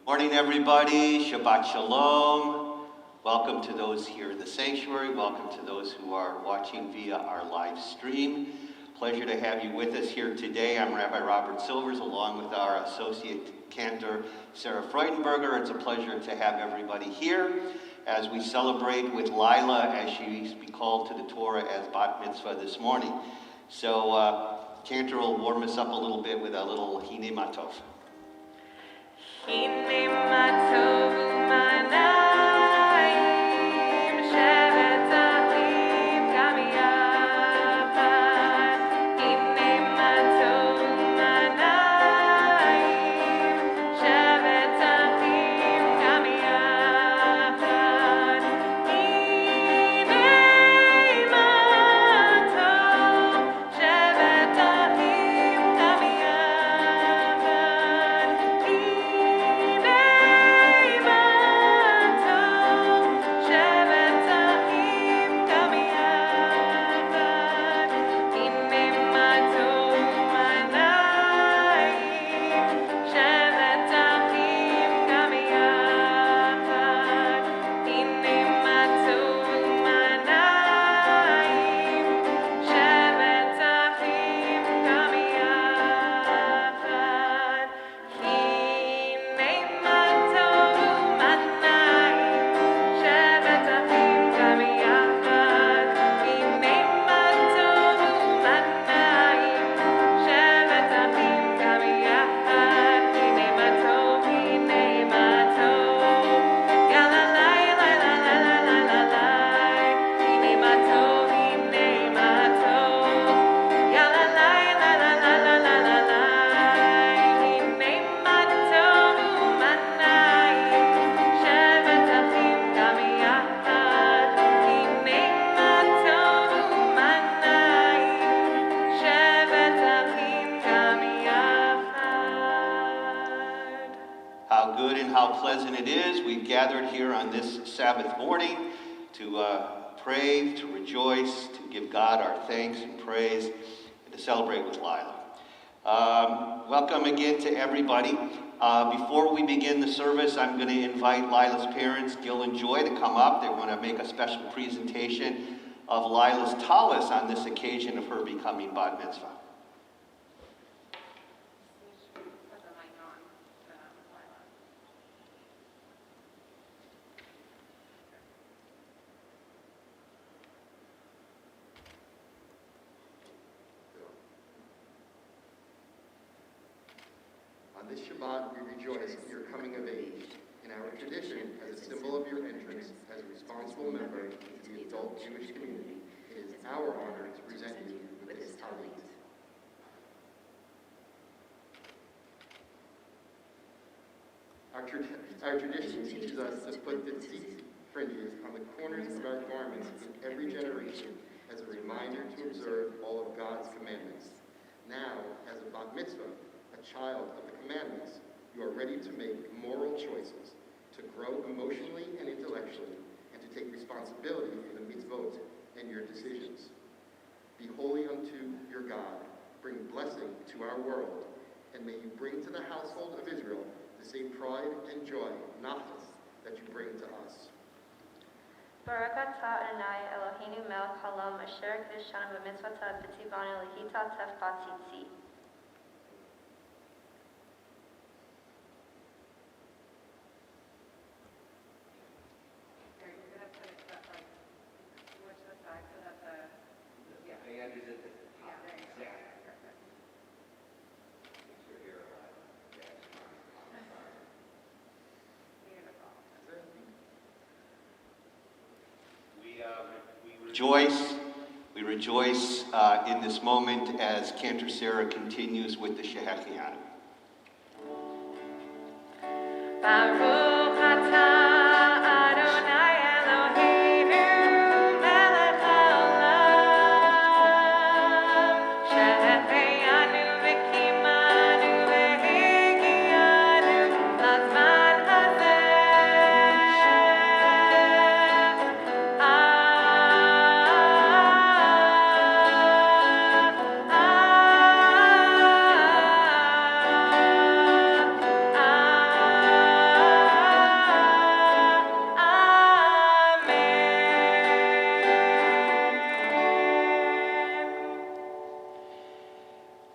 Morning, everybody. Shabbat Shalom. Welcome to those here in the sanctuary. Welcome to those who are watching via our live stream. Pleasure to have you with us here today. I'm Rabbi Robert Silvers, along with our associate cantor, Sarah Freudenberger. It's a pleasure to have everybody here as we celebrate with Lilah as she be called to the Torah as Bat Mitzvah this morning. So cantor will warm us up a little bit with a little Hine Matov. Hine matov u'manayim shevet achim gam yachad. Hine matov u'manayim shevet achim gam yachad. Hine matov shevet achim gam Pleasant it is. We've gathered here on this Sabbath morning to pray, to rejoice, to give God our thanks and praise, and to celebrate with Lilah. Welcome again to everybody. Before we begin the service, I'm going to invite Lilah's parents, Gil and Joy, to come up. They're going to make a special presentation of Lilah's Tallis on this occasion of her becoming Bat Mitzvah. On this Shabbat, we rejoice in your coming of age. In our tradition, as a symbol of your entrance as a responsible member into the adult Jewish community, it is our honor to present you with this Tallis. Our tradition teaches us to put the tzitz fringes on the corners of our garments in every generation as a reminder to observe all of God's commandments. Now, as a Bat Mitzvah, a child of the commandments, you are ready to make moral choices, to grow emotionally and intellectually, and to take responsibility for the mitzvot and your decisions. Be holy unto your God, bring blessing to our world, and may you bring to the household of Israel the same pride and joy, nachas, that you bring to us. Baruch atah Adonai Eloheinu melech haolam asher kedeshanu b'mitzvotav v'tzivanu l'hita tefcha tzitzit. rejoice. We rejoice in this moment as Cantor Sarah continues with the Shehechianu. Baruch atah Adonai Eloheinu melech haolam shehechianu v'kimanu v'higianu lazman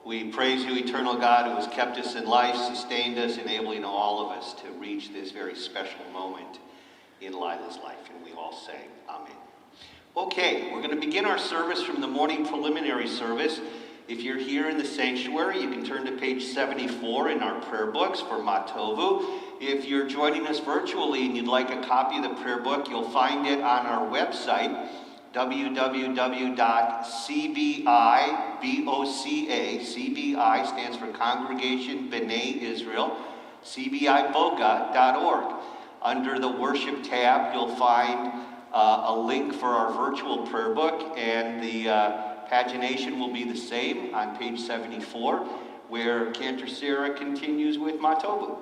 We praise you, eternal God, who has kept us in life, sustained us, enabling all of us to reach this very special moment in Lilah's life. And we all say, Amen. Okay, we're going to begin our service from the morning preliminary service. If you're here in the sanctuary, you can turn to page 74 in our prayer books for Matovu. If you're joining us virtually and you'd like a copy of the prayer book, you'll find it on our website, www.cbiboca, CBI stands for Congregation B'nai Israel, cbiboca.org. Under the worship tab, you'll find a link for our virtual prayer book, and the pagination will be the same on page 74, where Cantor Sarah continues with Matovu.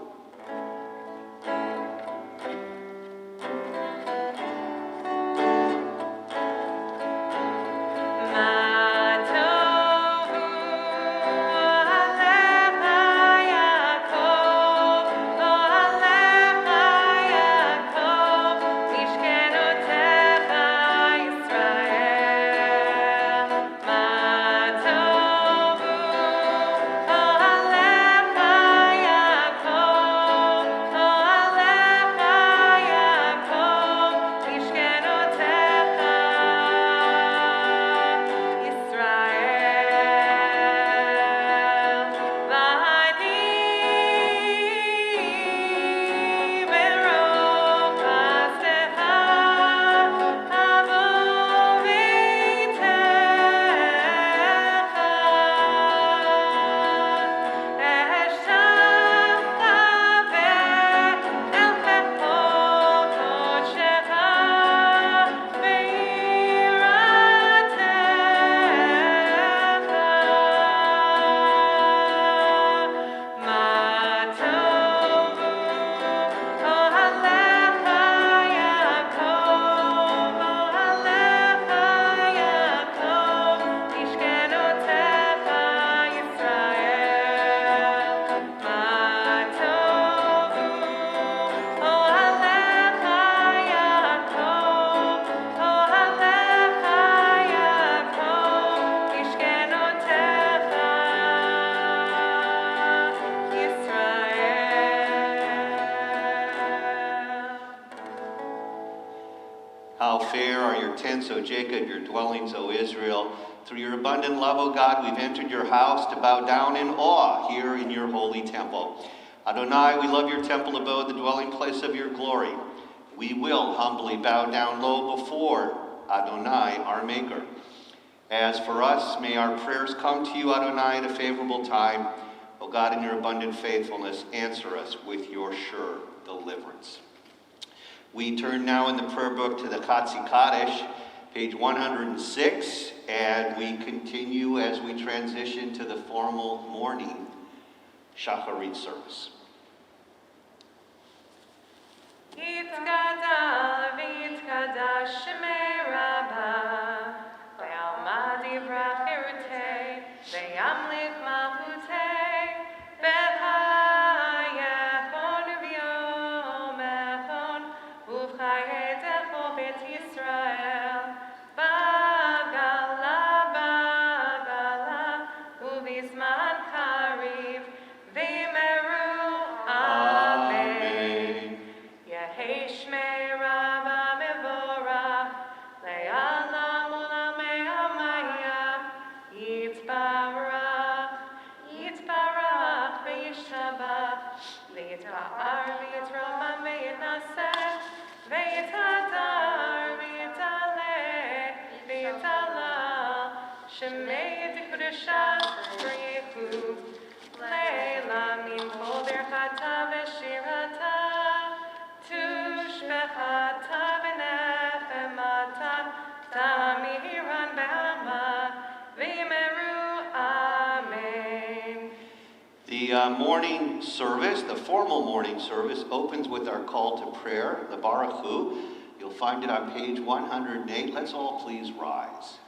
How fair are your tents, O Jacob, your dwellings, O Israel. Through your abundant love, O God, we've entered your house to bow down in awe here in your holy temple. Adonai, we love your temple abode, the dwelling place of your glory. We will humbly bow down low before Adonai, our Maker. As for us, may our prayers come to you, Adonai, at a favorable time. O God, in your abundant faithfulness, answer us with your sure deliverance. We turn now in the prayer book to the Kaddish, page 106, and we continue as we transition to the formal morning Shacharit service. Yitkadal v'yitkadash Shema Rabbah Ve'alma divrach hirutei Ve'yamlich malchutei B'hayachon v'yom echon Uv'chayetecho bet Yisrael Bagala Uv'izman kariv V'yimeru Amen. Yehei Shmei Rabbah mevorach, le'alam u'lamei hamayam, yitbarach, yitbarach v'yishtabach, v'yita'ar v'yitromam v'yitnaseh, v'yitadar v'yitaleh, Kedusha Brihu Lilah Min Kol Birchata V'Shirata Tushbechata V'Nefemata Tamiran B'Ama V'Yimeru Amen. The morning service, the formal morning service, opens with our call to prayer, the Baruch Hu. You'll find it on page 108. Let's all please rise.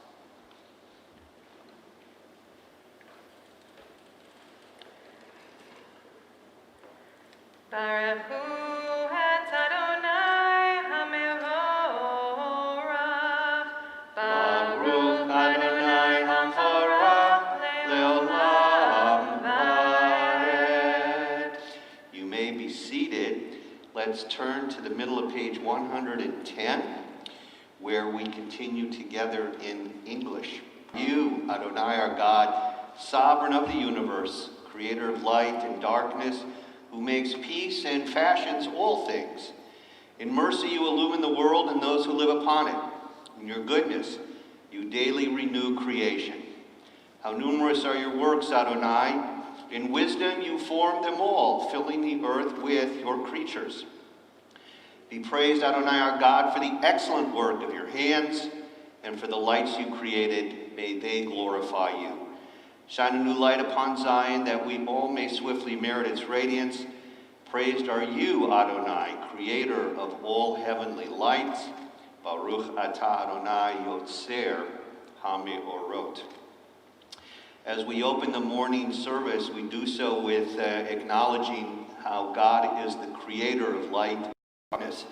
Baruch Hu et Adonai HaMevorach. Baruch Adonai HaMevorach Leolam Vaed. You may be seated. Let's turn to the middle of page 110, where we continue together in English. You, Adonai, are God, sovereign of the universe, creator of light and darkness, who makes peace and fashions all things. In mercy you illumine the world and those who live upon it. In your goodness you daily renew creation. How numerous are your works, Adonai. In wisdom you formed them all, filling the earth with your creatures. Be praised, Adonai, our God, for the excellent work of your hands, and for the lights you created. May they glorify you. Shine a new light upon Zion, that we all may swiftly merit its radiance. Praised are you, Adonai, creator of all heavenly lights. Baruch atah Adonai yotzer ha-me'orot. As we open the morning service, we do so with acknowledging how God is the creator of light and darkness.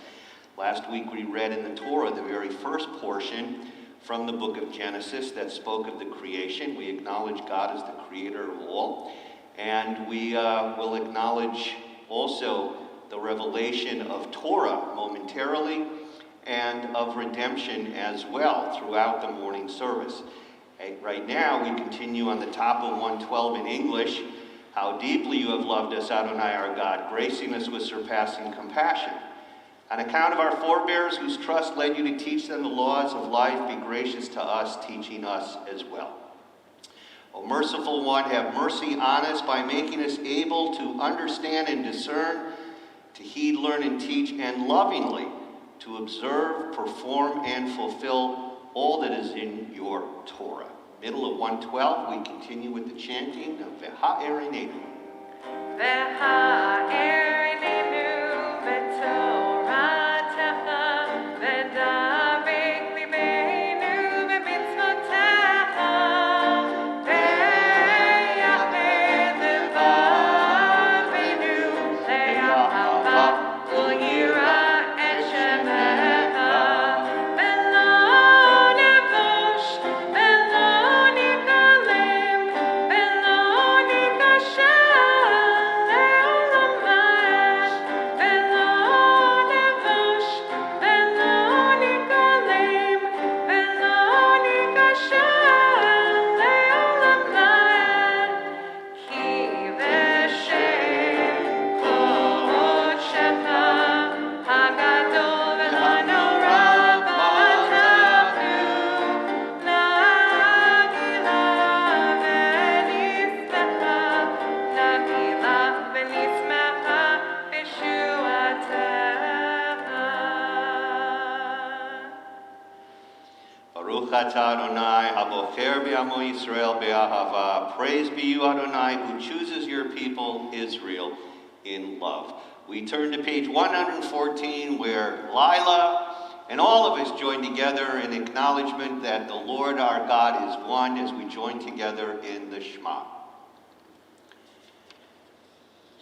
Last week we read in the Torah the very first portion from the book of Genesis that spoke of the creation. We acknowledge God as the creator of all. And we will acknowledge also the revelation of Torah momentarily and of redemption as well throughout the morning service. Right now we continue on the top of 112 in English. How deeply you have loved us, Adonai our God, gracing us with surpassing compassion. On account of our forebears whose trust led you to teach them the laws of life, be gracious to us, teaching us as well. O merciful one, have mercy on us by making us able to understand and discern, to heed, learn, and teach, and lovingly to observe, perform, and fulfill all that is in your Torah. Middle of 112, we continue with the chanting of V'ha'erinenu. V'ha'erinenu v'toratecha v'dabek libeinu v'mitzvotecha v'yachid levaveinu le'ahava u'yira et shemecha v'lo nevosh v'lo nikalem v'lo nikasha Adonai, habocher b'amo Yisrael be'ahava. Praise be you, Adonai, who chooses your people, Israel, in love. We turn to page 114, where Lilah and all of us join together in acknowledgement that the Lord our God is one, as we join together in the Shema.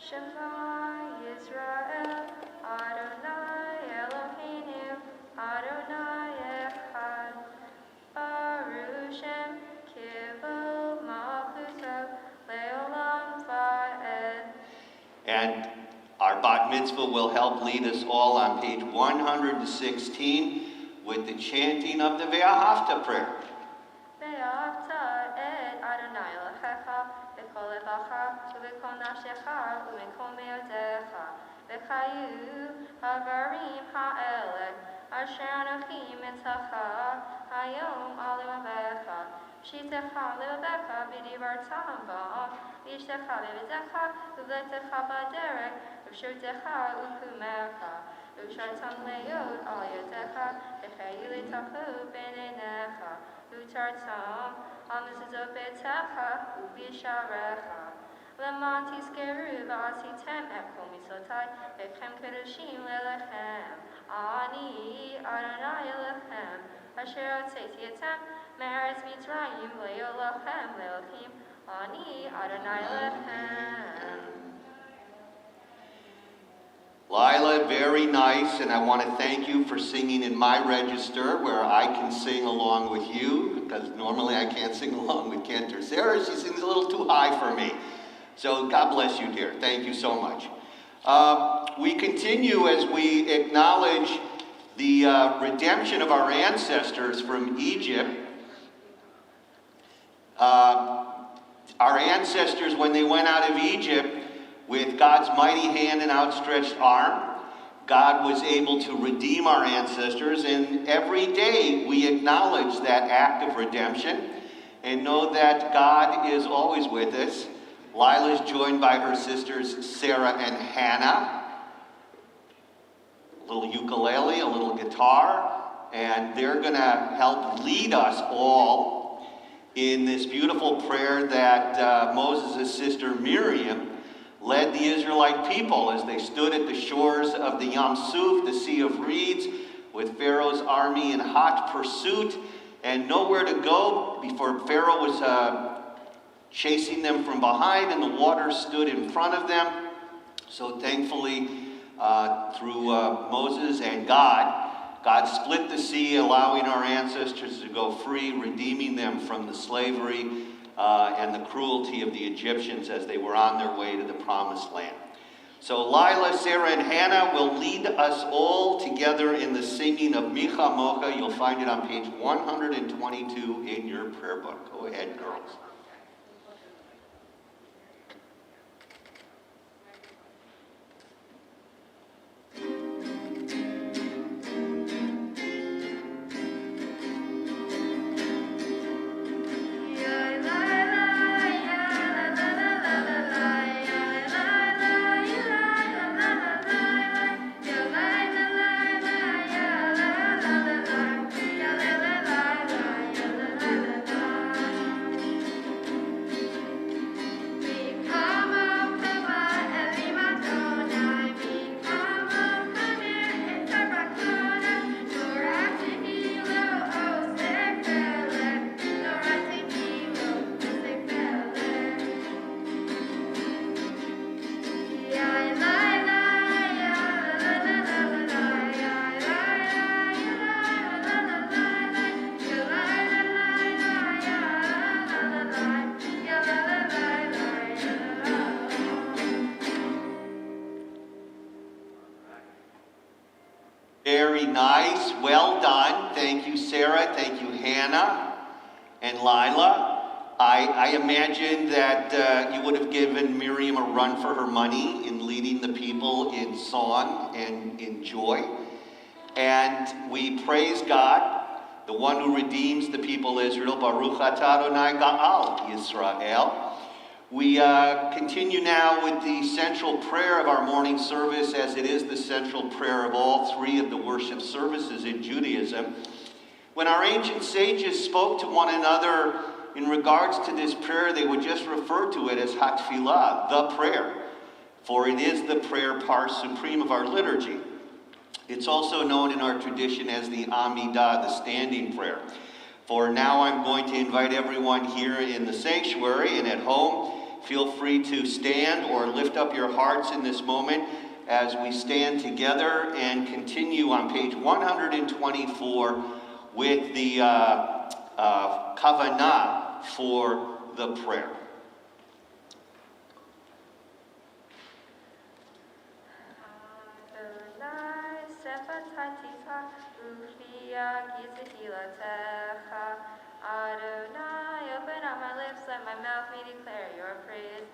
Shema Yisrael, Adonai Eloheinu, Adonai Echad. Baruch Shem Kivul Malchuto Leolam Vaed. And our bat mitzvah will help lead us all on page 116 with the chanting of the Ve'ahavta prayer. Ve'ahavta et Adonai Elohecha v'kol levacha u'v'kol nafshecha u'v'kol me'odecha v'chayu havarim ha'elek asher anochi mitzacha hayom al levavecha Shitecha levavecha b'divar Torah, Lishtecha levazecha, uvletecha b'derek, uvshirtecha ukumecha, uvshartam leod al yotecha, v'cheyu letachu b'neinecha, utartam al mezuzot betecha, ub'yisharecha. Lemon tiskeru v'asitem et kol misotai, v'chem kedoshim lelechem, ani Adonai elechem, asher hotzeti etem, me'eretz Mitzrayim le'olachem le'ochim, ani Adonai elechem. Lilah, very nice, and I want to thank you for singing in my register where I can sing along with you, because normally I can't sing along with Kent or Sarah. She sings a little too high for me. So God bless you, dear. Thank you so much. We continue as we acknowledge the redemption of our ancestors from Egypt. Our ancestors, when they went out of Egypt, with God's mighty hand and outstretched arm, God was able to redeem our ancestors, and every day we acknowledge that act of redemption and know that God is always with us. Lilah is joined by her sisters Sarah and Hannah, a little ukulele, a little guitar, and they're going to help lead us all in this beautiful prayer that Moses' sister Miriam led the Israelite people as they stood at the shores of the Yam Suf, the Sea of Reeds, with Pharaoh's army in hot pursuit and nowhere to go before Pharaoh was chasing them from behind and the water stood in front of them. So thankfully, through Moses and God split the sea, allowing our ancestors to go free, redeeming them from the slavery and the cruelty of the Egyptians as they were on their way to the promised land. So Lilah, Sarah, and Hannah will lead us all together in the singing of Micha Mocha. You'll find it on page 122 in your prayer book. Go ahead, girls. Very nice. Well done. Thank you, Sarah. Thank you, Hannah and Lilah. I imagine that you would have given Miriam a run for her money in leading the people in song and in joy. And we praise God, the one who redeems the people of Israel. Baruch atah Adonai Ga'al Yisrael. We continue now with the central prayer of our morning service, as it is the central prayer of all three of the worship services in Judaism. When our ancient sages spoke to one another in regards to this prayer, they would just refer to it as Hatfilah, the prayer, for it is the prayer par supreme of our liturgy. It's also known in our tradition as the Amidah, the standing prayer. For now, I'm going to invite everyone here in the sanctuary and at home. Feel free to stand or lift up your hearts in this moment as we stand together and continue on page 124 with the kavanah for the prayer. Adonai, open up my lips, let my mouth may declare your praise.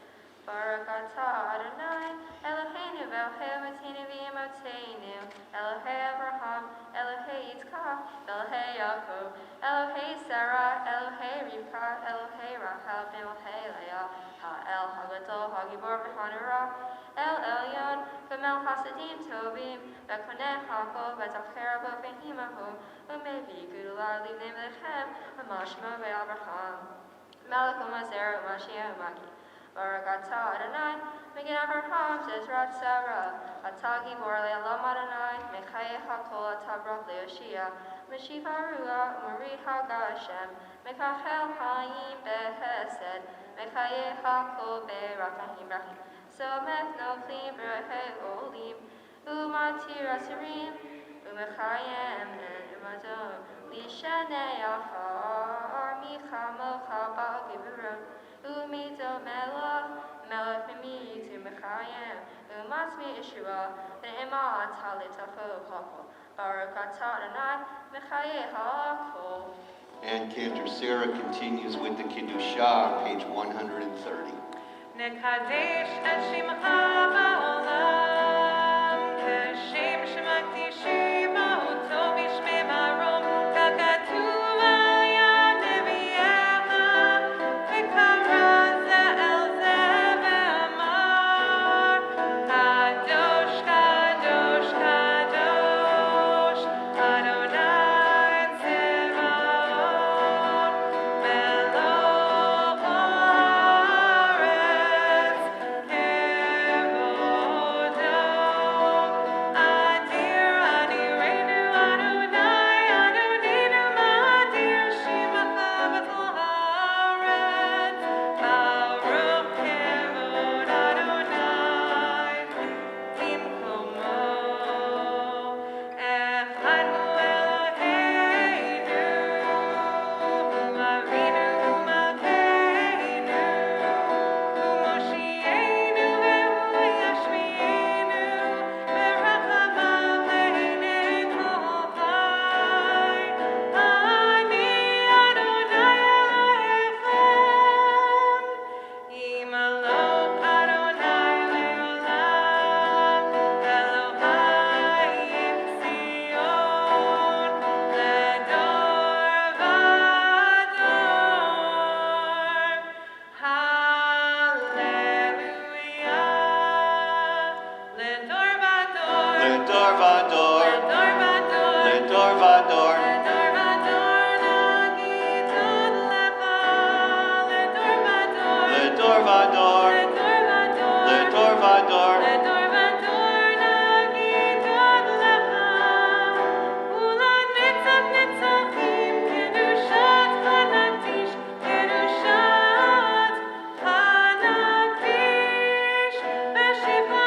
Baruch atah Adonai, Eloheinu Elohei Matinu V'Yemotenu, Elohei Abraham, Elohei Yitzchak, Elohei Yaakov, Elohei Sarah, Elohei Rivka, Elohei Rachel, Elohei Leah, Ha'el Hagadol, Hagibor V'Hanura, El Elyon, V'Mel Hasadim Tovim, V'Koneh Hakol, V'Zacher V'Himahu, U'Mevi Gudular Livnei Lechem, V'Mashmo V'Abraham, Melech U'Mazer U'Mashiach U'Maki, Baruch Atah Adonai, Megin Avraham, Zezrat Sarah, Atah Gibor Le'Olam Adonai, Mechayeh HaKol Atah Baruch Le'Yoshia, Meshiv HaRuah U'Marid Haga Hashem, Mekachel Hayim Behesed, Mechayeh HaKol Be'Rachim Rachim, Somech Noflim B'Rehei Olim, U'Matir Asirim, U'Mechayem U'Mazon, Lishanei Afar, Michamocha Ba'Giburon, U'Mido Melech, Melech Mimi to Mechayem, U'Masmi Yeshua, Ne'ema Tallis Afo Hakol, Baruch Atah Adonai, Mechayeh HaKol. And Cantor Sarah continues with the Kiddushah, page 130. Kaddish et Shema ba'olam, Kashem shemakdishi ba'oto b'shmei marom, kakatuv ayad neviyecha, v'kara ze el ze ve'amar, Kadosh, Kadosh, Kadosh, Adonai Tzevaot, Melech haaretz, Kevodo, Adir Adirenu Adonai, Adonenu Ma'adir Shimacha b'chol haaretz, Baruch Kevod Adonai, Timkomo, Echad hu Eloheinu, Avinu Malkeinu, Moshienu ve'hu yashmienu, Berachamav le'inei kol chai. Ani Adonai Elohechem, Imalok Adonai le'olam, Elohai Yitzion, Ledor vador. Hallelujah. Ledor vador. Ledor vador, Ledor vador. Ledor vador, Ledor vador nagid tod lecha. Ledor vador. Ledor vador, Ledor vador. Ledor vador, Ledor vador nagid tod lecha. Ulanetzav netzachim kedushat chanakdish, kedushat chanakdish. V'shivcha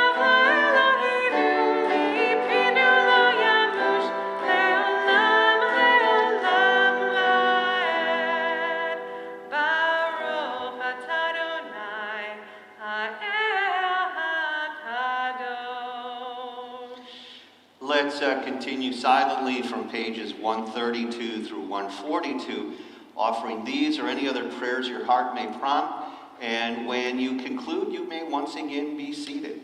Eloheinu mipinu lo yamush, le'olam le'olam la'ed. Baruch atah Adonai ha'el hakadosh. Let's continue silently from pages 132 through 142, offering these or any other prayers your heart may prompt. And when you conclude, you may once again be seated.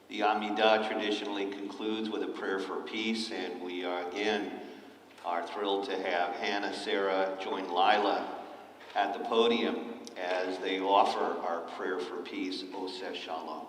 The Amidah traditionally concludes with a prayer for peace, and we again are thrilled to have Hannah, Sarah join Lilah at the podium as they offer our prayer for peace, Oseh Shalom.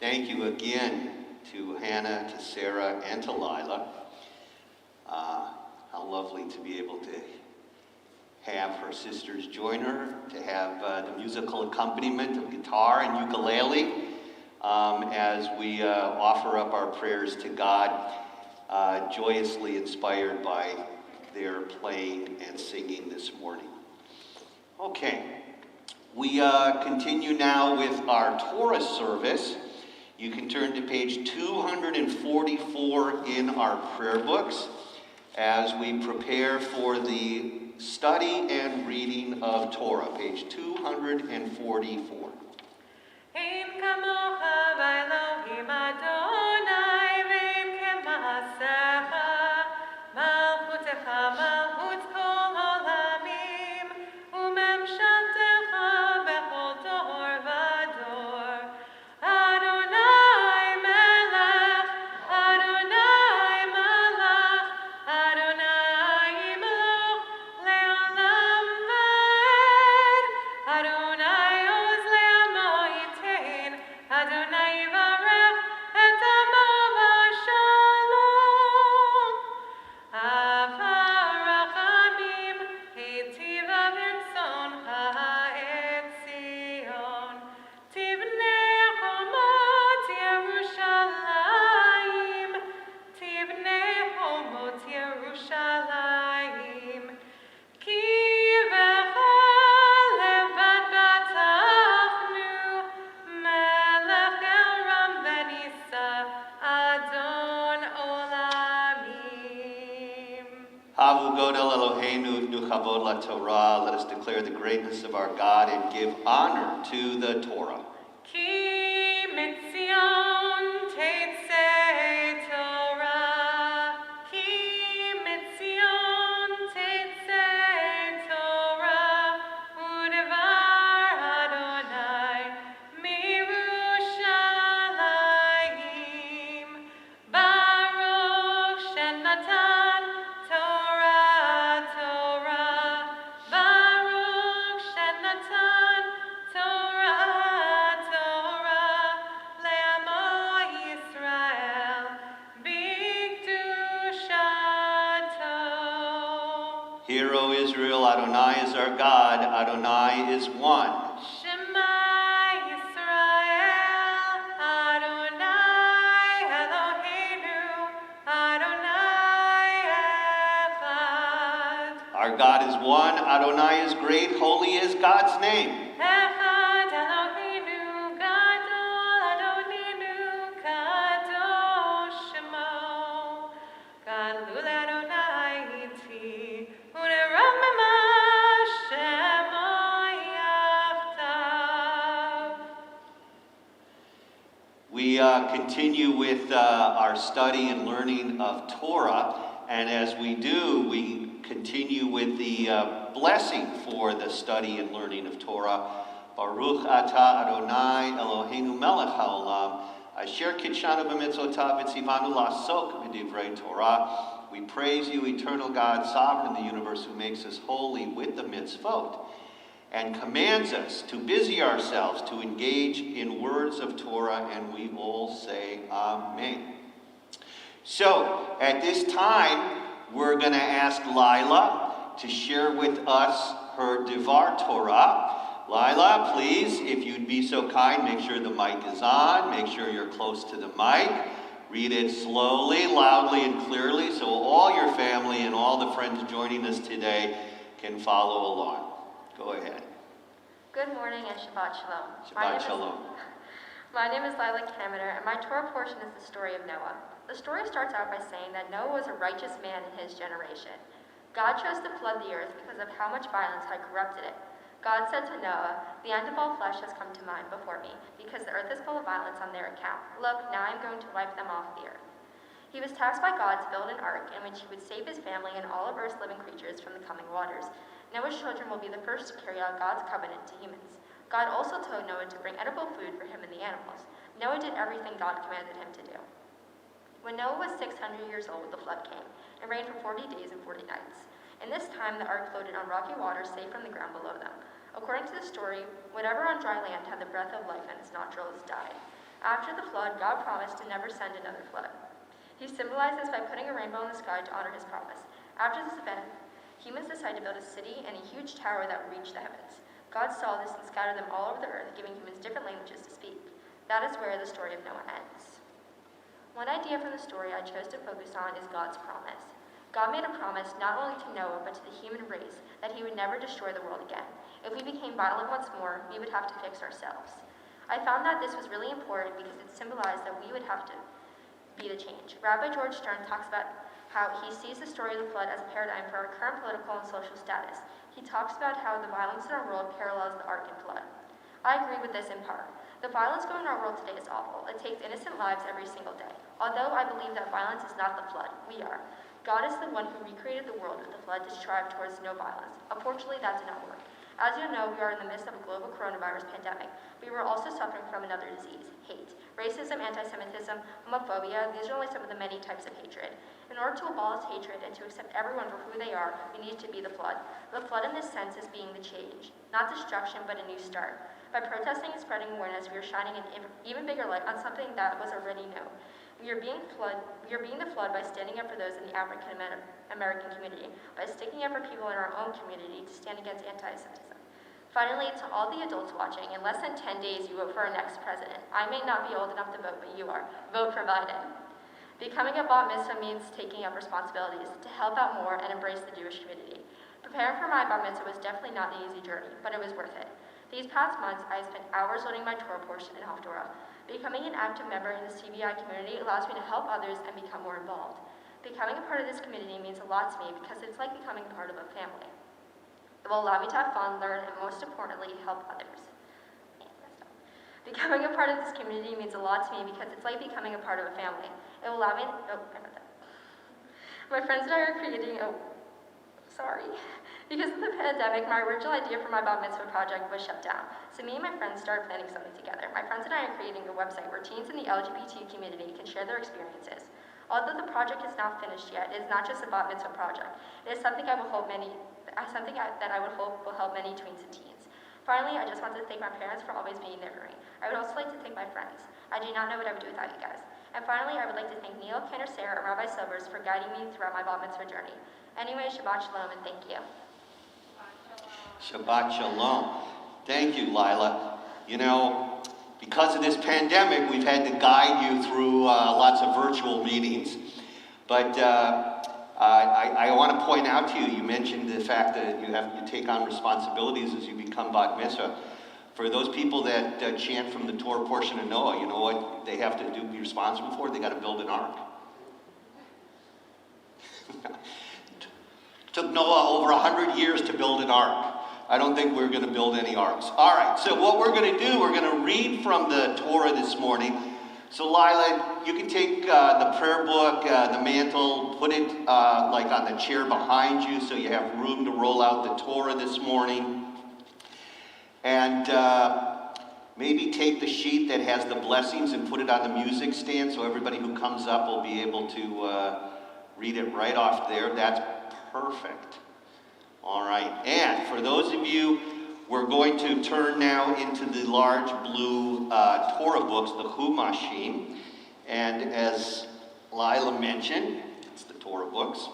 Thank you again to Hannah, to Sarah, and to Lilah. How lovely to be able to have her sisters join her, to have the musical accompaniment of guitar and ukulele as we offer up our prayers to God, joyously inspired by their playing and singing this morning. Okay, we continue now with our Torah service. You can turn to page 244 in our prayer books as we prepare for the study and reading of Torah, page 244. Ein kamocha v'Elohim Adonai v'ein kema'asecha malchutecha malchut kol olamim u'memshaltecha bechol dor v'dor Adonai melech Adonai malach Adonai imloch le'olam v'ed Adonai oz le'amo yitain Adonai yivarech et amo v'shalom Avarachamim hitiva v'rtzoncha et Zion Tivnei chomot Yerushalayim Tivnei chomot Yerushalayim Ki levad batachnu Melech Elram v'nisa Adon olamim Havu Godel Eloheinu V'nu Chavod LaTorah. Let us declare the greatness of our God and give honor to the Torah. Ki mitzion teitzei Torah Ki mitzion teitzei Torah U'devar Adonai mirushalayim Baruch shenatan Torah Torah Baruch shenatan Torah Torah le'amo Yisrael b'kedushato Hear, O Israel, Adonai is our God, Adonai is one. Shema Yisrael Adonai Eloheinu Adonai Echad Our God is one, Adonai is great, holy is God's name. Echad Eloheinu Gadol Adoninu Kadosh Shemo Gadol Adonai iti U'neromema Shemo Yachtav We continue with our study and learning of Torah, and as we do, we continue with the blessing for the study and learning of Torah. Baruch atah Adonai Eloheinu melech haolam, asher kitshanu b'mitzvotav v'tzivanu la'asok b'divrei Torah. We praise you, eternal God, sovereign in the universe, who makes us holy with the mitzvot, and commands us to busy ourselves to engage in words of Torah, and we all say Amen. So, at this time, we're going to ask Lilah to share with us her Dvar Torah. Lilah, please, if you'd be so kind, make sure the mic is on, make sure you're close to the mic. Read it slowly, loudly, and clearly so all your family and all the friends joining us today can follow along. Go ahead. Good morning and Shabbat Shalom. Shabbat Shalom. My name is Lilah Kaminer, and my Torah portion is the story of Noah. The story starts out by saying that Noah was a righteous man in his generation. God chose to flood the earth because of how much violence had corrupted it. God said to Noah, "The end of all flesh has come to mind before me, because the earth is full of violence on their account. Look, now I am going to wipe them off the earth." He was tasked by God to build an ark in which he would save his family and all of earth's living creatures from the coming waters. Noah's children will be the first to carry out God's covenant to humans. God also told Noah to bring edible food for him and the animals. Noah did everything God commanded him to do. When Noah was 600 years old, the flood came. It rained for 40 days and 40 nights. In this time, the ark floated on rocky waters safe from the ground below them. According to the story, whatever on dry land had the breath of life in its nostrils died. After the flood, God promised to never send another flood. He symbolized this by putting a rainbow in the sky to honor his promise. After this event, humans decided to build a city and a huge tower that would reach the heavens. God saw this and scattered them all over the earth, giving humans different languages to speak. That is where the story of Noah ends. One idea from the story I chose to focus on is God's promise. God made a promise not only to Noah, but to the human race, that he would never destroy the world again. If we became violent once more, we would have to fix ourselves. I found that this was really important because it symbolized that we would have to be the change. Rabbi George Stern talks about how he sees the story of the flood as a paradigm for our current political and social status. He talks about how the violence in our world parallels the Ark and flood. I agree with this in part. The violence going on in our world today is awful. It takes innocent lives every single day. Although I believe that violence is not the flood, we are. God is the one who recreated the world with the flood to strive towards no violence. Unfortunately, that did not work. As you know, we are in the midst of a global coronavirus pandemic. We were also suffering from another disease, hate. Racism, anti-Semitism, homophobia, these are only some of the many types of hatred. In order to abolish hatred and to accept everyone for who they are, we need to be the flood. The flood in this sense is being the change, not destruction, but a new start. By protesting and spreading awareness, we are shining an even bigger light on something that was already known. We are being the flood by standing up for those in the African American community, by sticking up for people in our own community to stand against anti-Semitism. Finally, to all the adults watching, in less than 10 days you vote for our next president. I may not be old enough to vote, but you are. Vote for Biden. Becoming a bat mitzvah means taking up responsibilities to help out more and embrace the Jewish community. Preparing for my bat mitzvah was definitely not an easy journey, but it was worth it. These past months, I have spent hours learning my Torah portion in Haftarah. Becoming an active member in the CBI community allows me to help others and become more involved. Becoming a part of this community means a lot to me because it's like becoming part of a family. It will allow me to have fun, learn, and most importantly, help others. Becoming a part of this community means a lot to me because it's like becoming a part of a family. It will allow me My friends and I are creating Because of the pandemic, my original idea for my bat mitzvah project was shut down. So me and my friends started planning something together. My friends and I are creating a website where teens in the LGBT community can share their experiences. Although the project is not finished yet, it is not just a bat mitzvah project. It is something that I would hope will help many tweens and teens. Finally, I just want to thank my parents for always being there for me. I would also like to thank my friends. I do not know what I would do without you guys. And finally, I would like to thank Neil, Ken, Sarah, and Rabbi Silvers for guiding me throughout my bat mitzvah journey. Anyway, Shabbat Shalom, and thank you. Shabbat Shalom. Thank you, Lilah. You know, because of this pandemic, we've had to guide you through lots of virtual meetings. But I want to point out to you, you mentioned the fact that you have to take on responsibilities as you become bat mitzvah. For those people that chant from the Torah portion of Noah, you know what they have to be responsible for? They got to build an ark. Took Noah over 100 years to build an ark. I don't think we're going to build any arks. All right, so what we're going to do, we're going to read from the Torah this morning. So Lilah, you can take the prayer book, the mantle, put it like on the chair behind you so you have room to roll out the Torah this morning. And maybe take the sheet that has the blessings and put it on the music stand so everybody who comes up will be able to read it right off there. That's perfect. All right, and for those of you, we're going to turn now into the large blue Torah books, the Humashim. And as Lilah mentioned, it's the Torah books.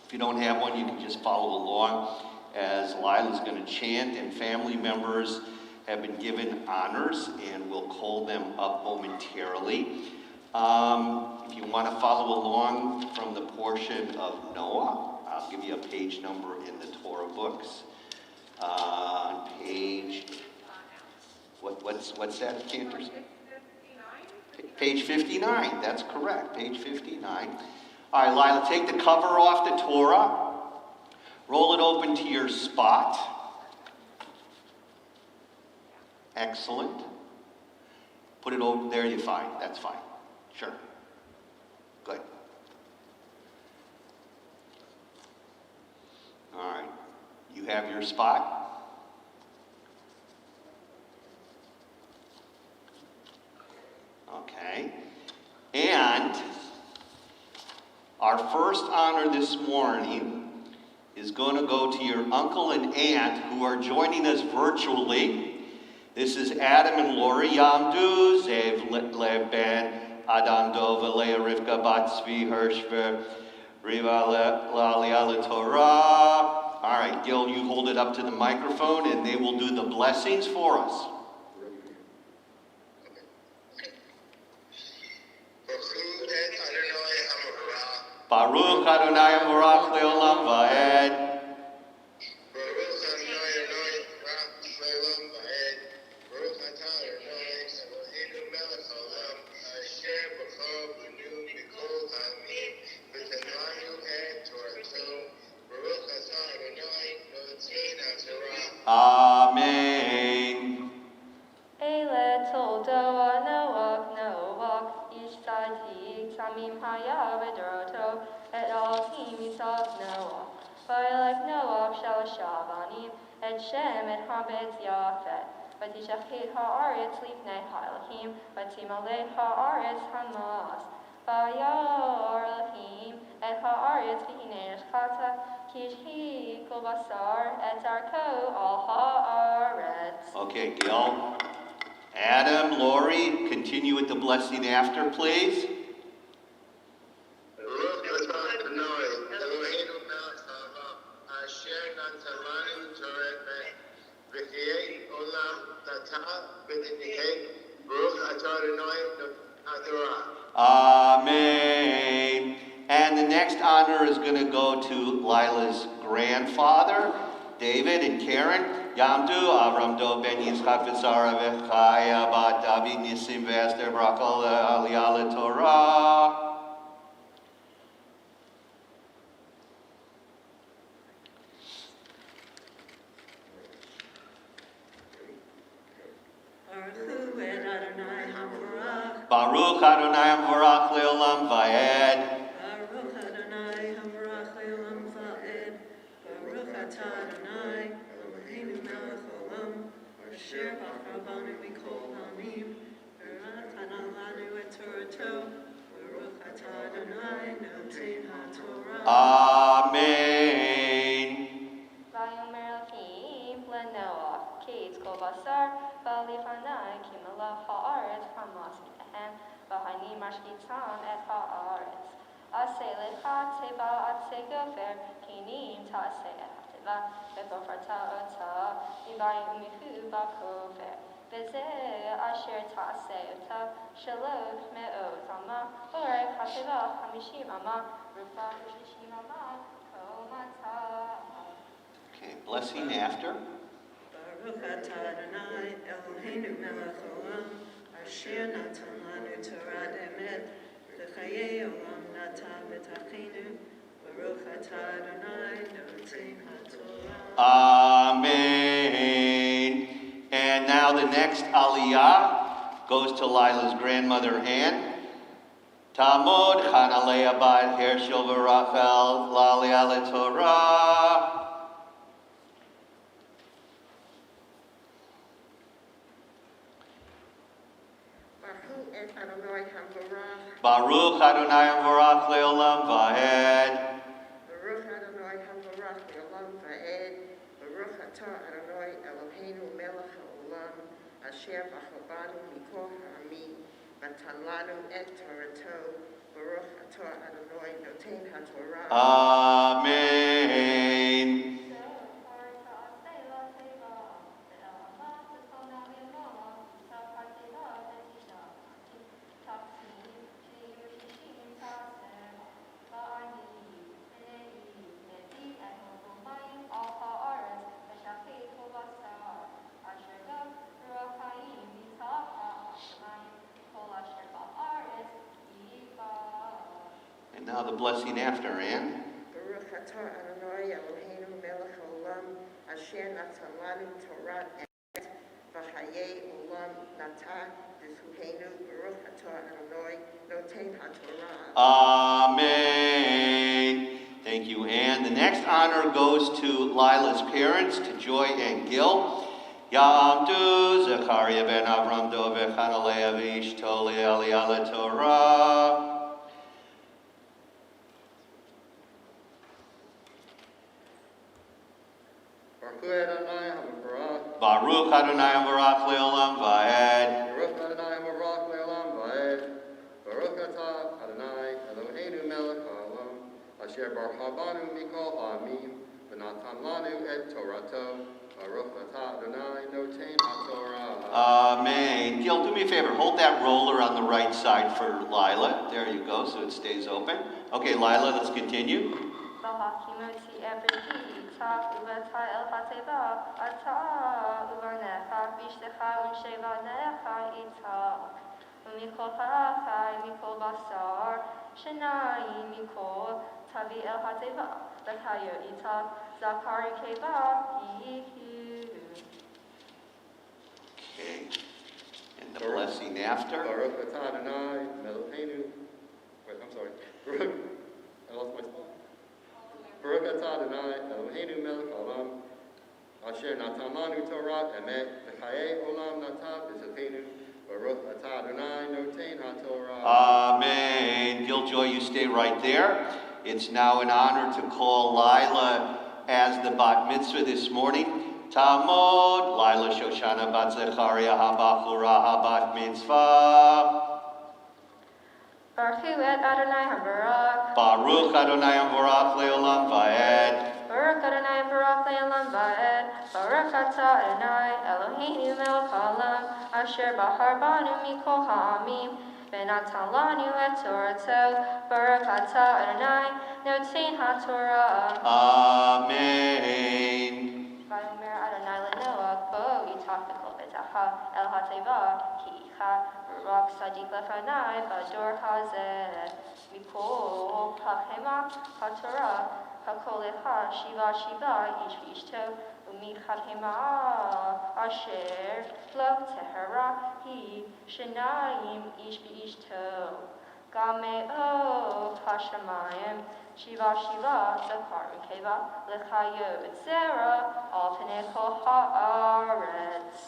If you don't have one, you can just follow along as Lilah's going to chant, and family members have been given honors, and we'll call them up momentarily. If you want to follow along from the portion of Noah, I'll give you a page number in the Torah books. On page, what's that, Cantors? Page 59, that's correct, page 59. All right, Lilah, take the cover off the Torah. Roll it open to your spot. Excellent. Put it over there, you're fine, that's fine. Sure. Good. All right. You have your spot. Okay. And our first honor this morning is going to go to your uncle and aunt who are joining us virtually. This is Adam and Lori Yamdu, Zev Lev Ben, Adam Dova, Leah Rivka Bat Zvi Hirschver, Riva Lilah Torah. All right, Gil, you hold it up to the microphone and they will do the blessings for us. Baruch Adonai Baruch Leolam Vaed. Amen. Eile toldoa noach, ish tzadik samim haya v'doroto, et Elohim yisav Noah. V'yelech Noach shel Shavanim, et Shem et Habetz Yafet. V'tishachit ha'aretz lifnei ha'Elohim, v'timalei ha'aretz hamas. V'yar Elohim et ha'aretz v'hinei neshchata, kishhi kol basar et zarko al ha'aretz. Okay, Gil. Adam, Lori, continue with the blessing after, please. Amen. And the next honor is going to go to Lilah's grandfather, David and Karen. Yamdu Avram Do Ben Yitzchak V'Sara V'Chaya Bat David Nisim V'Esther Brakol Lilah Torah. Baruch Adonai Baruch Leolam Vaed. Baruch Adonai Havarach Leolam Vaed. Baruch Atah Adonai Eloheinu Melech Olam. Asher b'Rabbanim Mikol Hamim. V'natan lanu et Torato. Baruch Atah Adonai Noten HaTorah. Amen. Vayomer Elohim leNoach, ki yitzkol basar, v'alifanai ki melech ha'aretz hamas mitahem, v'hani mashkitzan et ha'aretz. Aseh lecha tzeba atzeh gofer, kinim ta'aseh et ha'teva, v'gofarta ota, ibayim umihu ba'kofer. V'zeh asher ta'aseh ota, shalosh me'ot ama, orek ha'teva hamishim ama, rufa shishim ama, kol matah. Okay, blessing after. Baruch Atah Adonai Eloheinu Melech Olam. Asher natan lanu Torah emet. V'chayei olam natan v'tachenu. Baruch Atah Adonai Noten HaTorah. Amen. And now the next aliyah goes to Lilah's grandmother, Ann. Tamod Chanalei Abad Hershel V'Rachel Lilah Torah. Baruch Adonai Baruch Leolam Vaed. Baruch Adonai Havarach Leolam Vaed. Baruch Atah Adonai Eloheinu Melech Haolam. Asher b'Rabbanim Mikol Hamim. V'natan lanu et Torato. Baruch Atah Adonai Noten HaTorah. Amen. And now the blessing after, Ann. Baruch Atah Adonai Eloheinu Melech Haolam. Asher natan lanu Torah emet. V'chayei olam natah v'zuheinu. Baruch Atah Adonai Noten HaTorah. Amen. Thank you, Ann. The next honor goes to Lilah's parents, to Joy and Gil. Yamdu Zechariah ben Avram Dov Chanalei V'Ishto Lilah Torah. Baruch Adonai Havarach Baruch Adonai Barak Leolam Vaed. Baruch Adonai Barak Leolam Vaed. Baruch Atah Adonai Eloheinu melech haolam, asher baruch banu mikol ha'amim, v'natan lanu et Torato. Baruch Atah Adonai noten HaTorah. Amen. Gil, do me a favor. Hold that roller on the right side for Lilah. There you go, so it stays open. Okay, Lilah, let's continue. Okay. And the blessing after. Baruch Atah Adonai Eloheinu. Wait, I'm sorry. Baruch. I lost my spot. Baruch Atah Adonai Eloheinu melech haolam, asher natan lanu Torah emet, v'chayei olam natan b'zechenu. Baruch Atah Adonai noten HaTorah. Amen. Giljoy, you stay right there. It's now an honor to call Lilah as the bat mitzvah this morning. Tamod, Lilah Shoshana bat Zechariah habachura habat mitzvah. Baruch et Adonai HaBarak. Baruch Adonai Barak Leolam Vaed. Baruch Adonai Barak Le'olam Va'ed. Baruch Atah Adonai Eloheinu melech haolam, asher bahar banu mikol ha'amim, v'natan lanu et Torato. Baruch Atah Adonai noten HaTorah. Amen. Vayomer Adonai leNoach, bo itach b'kol betacha el hateva, ki icha barak sadik lefanai b'dor hazeh. Mikol ha'chema HaTorah, ha'kol echa shiva shiva ish v'ishto, u'michad hema asher lo tehara hi shenayim ish v'ishto. Gameo hashamayim shiva shiva zakar ukeva lechayot zera al pnei kol haaretz.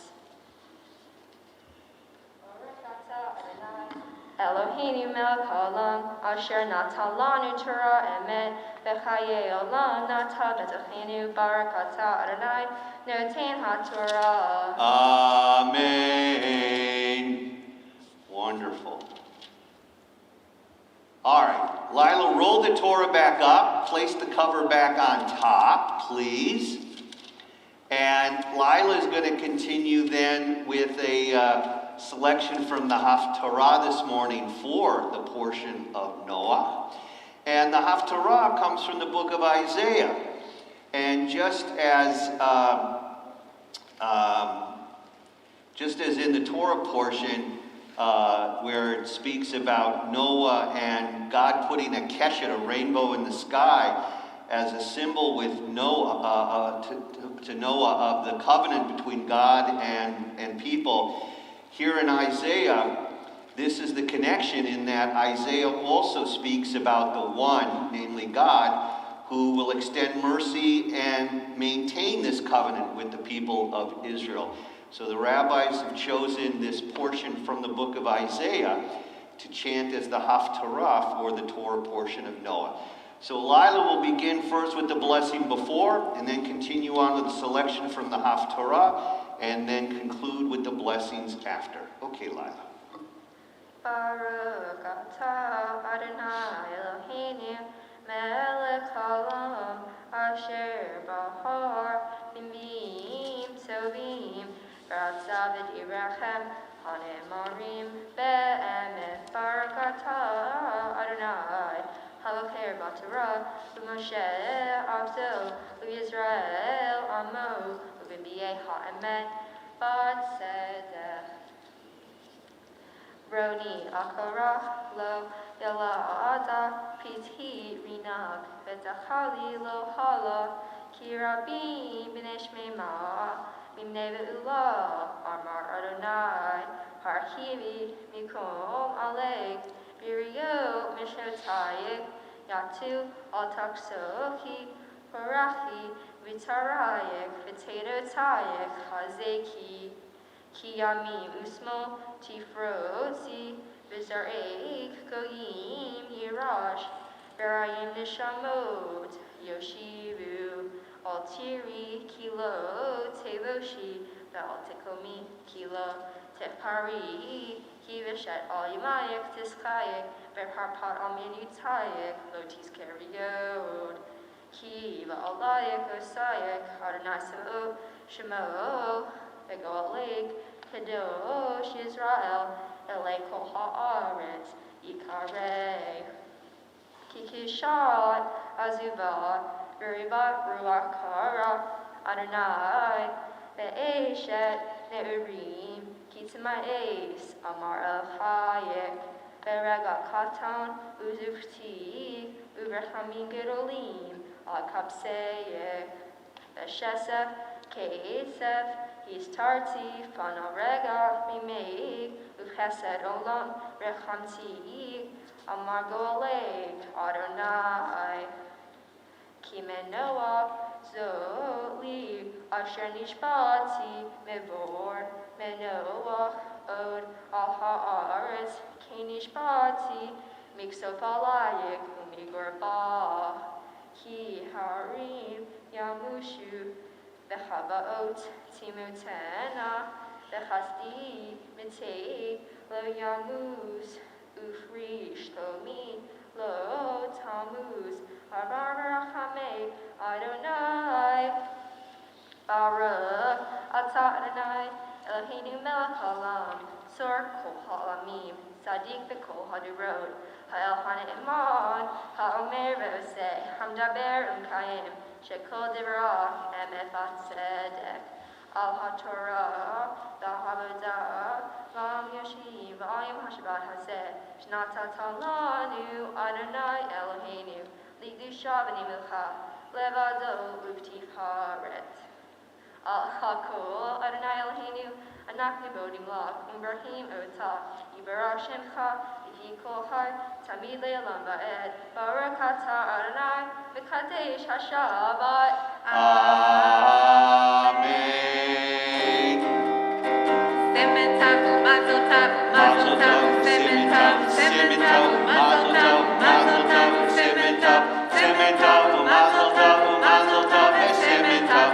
Eloheinu melech haolam, asher natan lanu Torah emet, v'chayei olam natan b'zechenu. Baruch Atah Adonai noten HaTorah. Amen. Wonderful. All right, Lilah, roll the Torah back up. Place the cover back on top, please. And Lilah is going to continue then with a selection from the Haftarah this morning for the portion of Noah. And the Haftarah comes from the book of Isaiah. And just as in the Torah portion, where it speaks about Noah and God putting a keshet, a rainbow in the sky, as a symbol with Noah, to Noah of the covenant between God and people. Here in Isaiah, this is the connection in that Isaiah also speaks about the one, namely God, who will extend mercy and maintain this covenant with the people of Israel. So the rabbis have chosen this portion from the book of Isaiah to chant as the Haftarah for the Torah portion of Noah. So Lilah will begin first with the blessing before, and then continue on with the selection from the Haftarah, and then conclude with the blessings after. Okay, Lilah. Baruch Atah Adonai Eloheinu melech haolam, asher bahar bimim tovim, v'ratzav v'yirachem hanemarim be'emet. Baruch Atah Adonai Haloker Batorah u'Moshe Abdo u'Yisrael Amo u'B'biyei ha'emet b'tzedek. Roni Akorah lo Yala'ada Piti Rinak Betachali lo Hala Ki Rabim B'nei Shmema Mimnei Ve'ula Amar Adonai Harkivi Mikom Alek Birio Mishotayik Yatu Altaksoki Parachi Vitarayik Vitatotayik Hazeki Ki Yami Usmo Tifrozi Vizareik Goyim Yirash Barayim Nishamot Yoshivu Altiri Kilo Teloshi ve'al tikomi, kilo tepari, ki v'shet al yimayek tischayek, ve'parpat al minutayek, lo tiskeriod. Ki va'alayek osayek, Adonai Sa'o, Shemo, ve'go aleg, Kadosh Yisrael, Elei kol ha'aretz, Yikareh. Kikishat Azuvah, Verivat Ruach Hara, Adonai, Ve'eshet Ne'urim, Kitzma'es, Amar of Hayek, Ve'regat Katan, Uzufti, Uverhamim Gedolim, Al-Kapseyek, Ve'shesef, Ke'esef, Histarti, Fanarega, Mimeg, Uvchesed Olam, Rechamti, Amar Goleg, Adonai, Kimenoah, Zoli, Asher Nishbati, Mevor, Menoah, Od, Al Haaretz, Kenishbati, Miksof Alayek, Umigorba, Ki Harim, Yamushu, V'Havaot, Timotena, V'Chasdi, Mitei, Lo Yamus, Ufri, Shlomi, Lo Tammuz, Habar Rachamei, Adonai, Baruch, Atah Adonai, Eloheinu melech haolam, Sor kol ha'olamim, Tzadik v'kol hadurot, Ha'el ha'ne'eman, Ha'omer ve'oseh, Hamdaber u'mkayim, Shekol Dvar Emet Tzedek, Al HaTorah, V'Havodah, V'Am Yashim, V'Ayim HaShabbat Hazeh, Shnatatan lanu, Adonai Eloheinu, L'Kedusha v'Nimucha, Levado u'Tifharet. Al HaKol, Adonai Eloheinu, Anak Nibodim Lach, Umbrahim Otah, Yibarach Shemcha, V'Hi Kol Hai, Tamid Le'olam Va'ed, Baruch Atah Adonai, V'Kadesh HaShabbat. Amen. Simen tov, mazel tov, mazel tov, simen tov, simen tov, mazel tov, mazel tov, simen tov, simen tov, mazel tov, mazel tov, simen tov.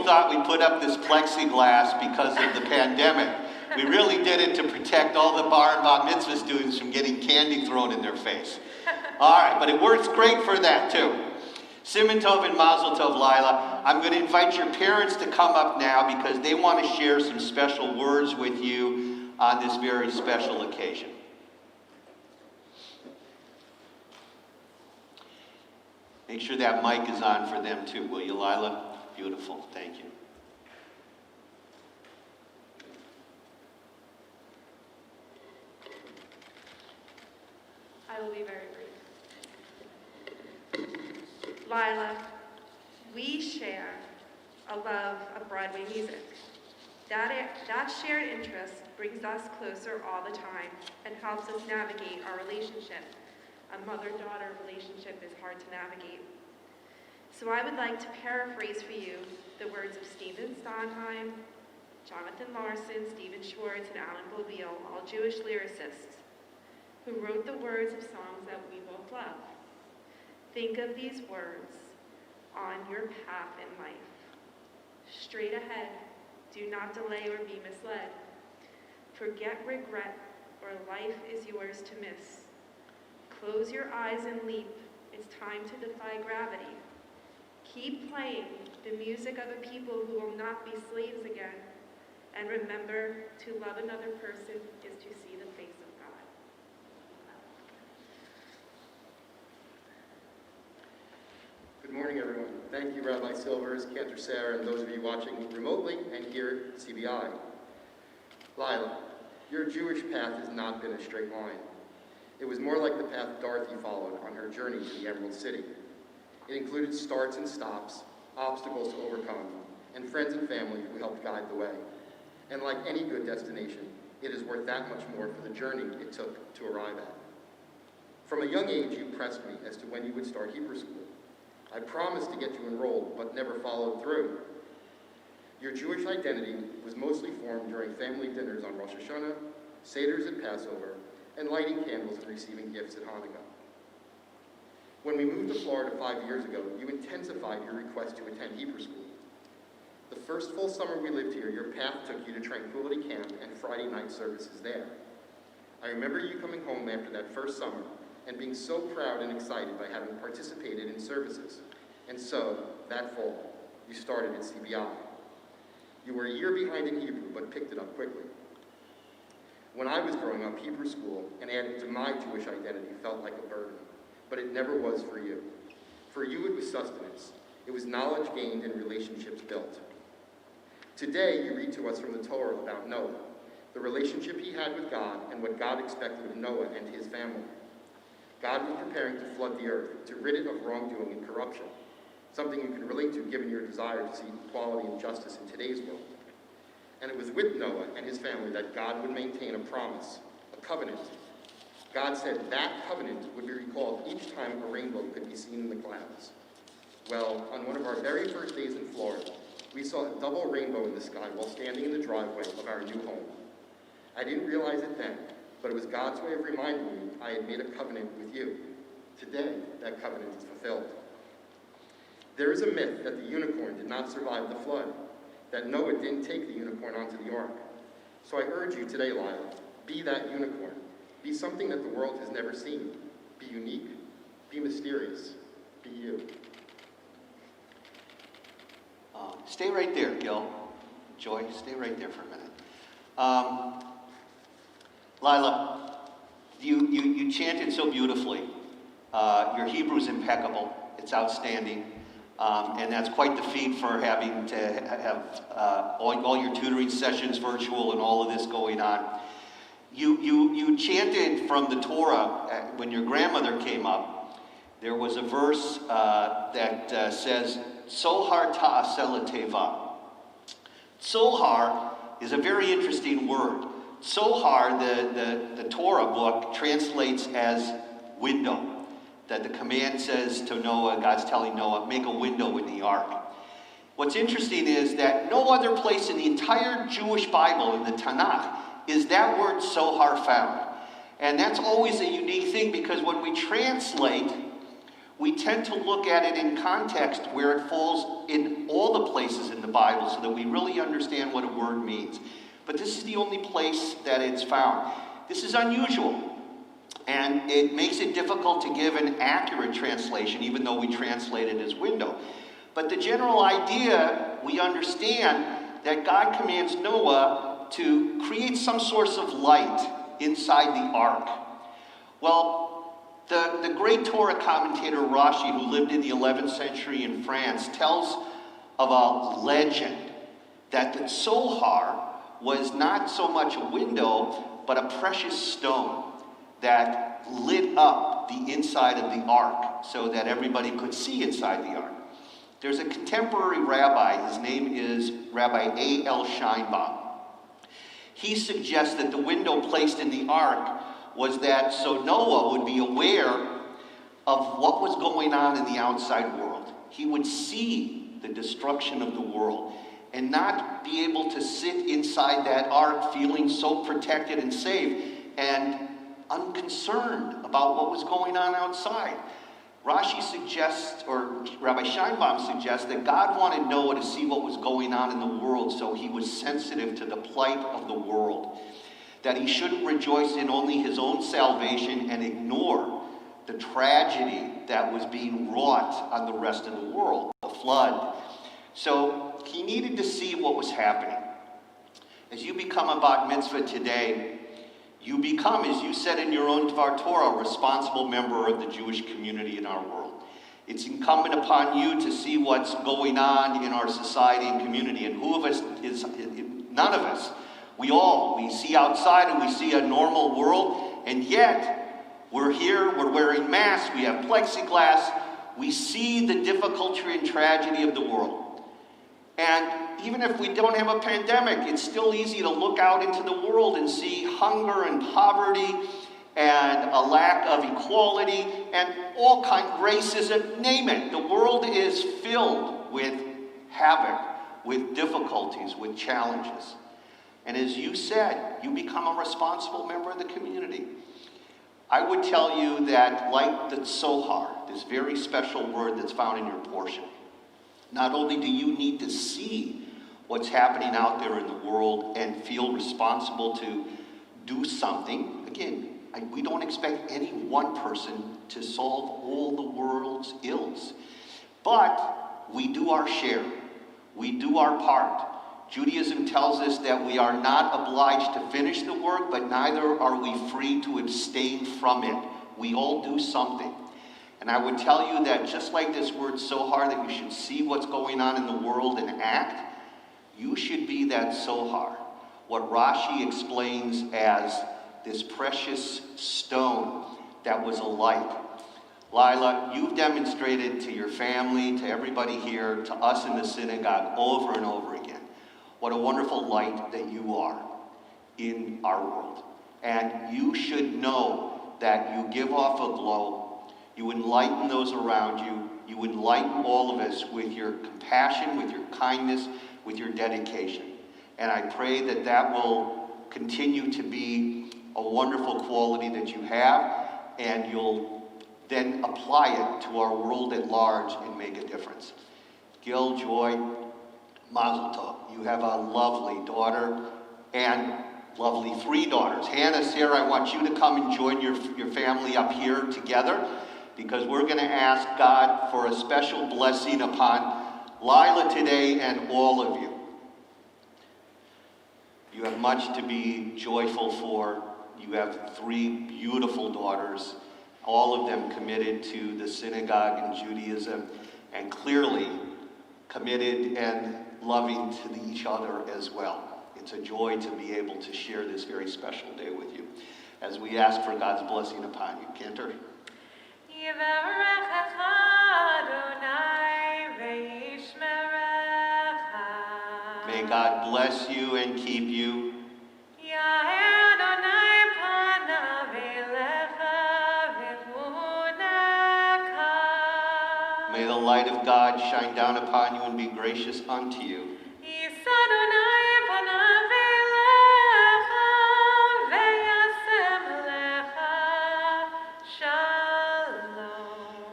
Thought we put up this plexiglass because of the pandemic. We really did it to protect all the bar and bat mitzvah students from getting candy thrown in their face. All right, but it works great for that too. Siman Tov and Mazel Tov, Lilah. I'm going to invite your parents to come up now because they want to share some special words with you on this very special occasion. Make sure that mic is on for them too, will you, Lilah? Beautiful, thank you. I will be very brief. Lilah, we share a love of Broadway music. That shared interest brings us closer all the time and helps us navigate our relationship. A mother-daughter relationship is hard to navigate. So I would like to paraphrase for you the words of Stephen Sondheim, Jonathan Larson, Stephen Schwartz, and Alan Bobile, all Jewish lyricists, who wrote the words of songs that we both love. Think of these words on your path in life. Straight ahead, do not delay or be misled. Forget regret, or life is yours to miss. Close your eyes and leap, it's time to defy gravity. Keep playing the music of a people who will not be slaves again. And remember, to love another person is to see the face of God. Good morning, everyone. Thank you, Rabbi Silvers, Cantor Sarah, and those of you watching remotely and here at CBI. Lilah, your Jewish path has not been a straight line. It was more like the path Dorothy followed on her journey to the Emerald City. It included starts and stops, obstacles to overcome, and friends and family who helped guide the way. And like any good destination, it is worth that much more for the journey it took to arrive at. From a young age, you pressed me as to when you would start Hebrew school. I promised to get you enrolled, but never followed through. Your Jewish identity was mostly formed during family dinners on Rosh Hashanah, Seders at Passover, and lighting candles and receiving gifts at Hanukkah. When we moved to Florida 5 years ago, you intensified your request to attend Hebrew school. The first full summer we lived here, your path took you to Tranquility Camp and Friday night services there. I remember you coming home after that first summer and being so proud and excited by having participated in services. And so, that fall, you started at CBI. You were a year behind in Hebrew, but picked it up quickly. When I was growing up, Hebrew school and adding to my Jewish identity felt like a burden, but it never was for you. For you, it was sustenance. It was knowledge gained and relationships built. Today, you read to us from the Torah about Noah, the relationship he had with God and what God expected of Noah and his family. God was preparing to flood the earth, to rid it of wrongdoing and corruption, something you can relate to given your desire to see equality and justice in today's world. And it was with Noah and his family that God would maintain a promise, a covenant. God said that covenant would be recalled each time a rainbow could be seen in the clouds. Well, on one of our very first days in Florida, we saw a double rainbow in the sky while standing in the driveway of our new home. I didn't realize it then, but it was God's way of reminding me I had made a covenant with you. Today, that covenant is fulfilled. There is a myth that the unicorn did not survive the flood, that Noah didn't take the unicorn onto the ark. So I urge you today, Lilah, be that unicorn. Be something that the world has never seen. Be unique. Be mysterious. Be you. Stay right there, Gil. Joy, stay right there for a minute. Lilah, you chanted so beautifully. Your Hebrew's impeccable. It's outstanding. And that's quite the feat for having to have all your tutoring sessions virtual and all of this going on. You chanted from the Torah when your grandmother came up. There was a verse that says, Tzohar ta'aseh teva. Tzohar is a very interesting word. Tzohar, the Torah book, translates as window. That the command says to Noah, God's telling Noah, make a window in the ark. What's interesting is that no other place in the entire Jewish Bible, in the Tanakh, is that word Tzohar found. And that's always a unique thing because when we translate, we tend to look at it in context where it falls in all the places in the Bible so that we really understand what a word means. But this is the only place that it's found. This is unusual. And it makes it difficult to give an accurate translation, even though we translate it as window. But the general idea, we understand that God commands Noah to create some source of light inside the ark. Well, the great Torah commentator Rashi, who lived in the 11th century in France, tells of a legend that the Tzohar was not so much a window, but a precious stone that lit up the inside of the ark so that everybody could see inside the ark. There's a contemporary rabbi, his name is Rabbi A.L. Scheinbaum. He suggests that the window placed in the ark was that so Noah would be aware of what was going on in the outside world. He would see the destruction of the world and not be able to sit inside that ark feeling so protected and safe and unconcerned about what was going on outside. Rashi suggests, or Rabbi Scheinbaum suggests, that God wanted Noah to see what was going on in the world, so he was sensitive to the plight of the world. That he shouldn't rejoice in only his own salvation and ignore the tragedy that was being wrought on the rest of the world, the flood. So he needed to see what was happening. As you become a bat mitzvah today, you become, as you said in your own Dvar Torah, a responsible member of the Jewish community in our world. It's incumbent upon you to see what's going on in our society and community. And who of us is, none of us, we see outside and we see a normal world. And yet, We're here, we're wearing masks, we have plexiglass. We see the difficulty and tragedy of the world. And even if we don't have a pandemic, it's still easy to look out into the world and see hunger and poverty and a lack of equality and all kinds of racism, name it. The world is filled with havoc, with difficulties, with challenges. And as you said, you become a responsible member of the community. I would tell you that, like the Sohar, this very special word that's found in your portion, not only do you need to see what's happening out there in the world and feel responsible to do something. Again, we don't expect any one person to solve all the world's ills. But we do our share. We do our part. Judaism tells us that we are not obliged to finish the work, but neither are we free to abstain from it. We all do something. And I would tell you that just like this word Sohar, that you should see what's going on in the world and act, you should be that Sohar. What Rashi explains as this precious stone that was a light. Lilah, you've demonstrated to your family, to everybody here, to us in the synagogue over and over again, what a wonderful light that you are in our world. And you should know that you give off a glow, you enlighten those around you, you enlighten all of us with your compassion, with your kindness, with your dedication. And I pray that that will continue to be a wonderful quality that you have, and you'll then apply it to our world at large and make a difference. Gil, Joy, Mazel Tov. You have a lovely daughter and lovely 3 daughters. Hannah, Sarah, I want you to come and join your family up here together, because we're going to ask God for a special blessing upon Lilah today and all of you. You have much to be joyful for. You have 3 beautiful daughters, all of them committed to the synagogue and Judaism, and clearly committed and loving to each other as well. It's a joy to be able to share this very special day with you as we ask for God's blessing upon you. Cantor. May God bless you and keep you. May the light of God shine down upon you and be gracious unto you.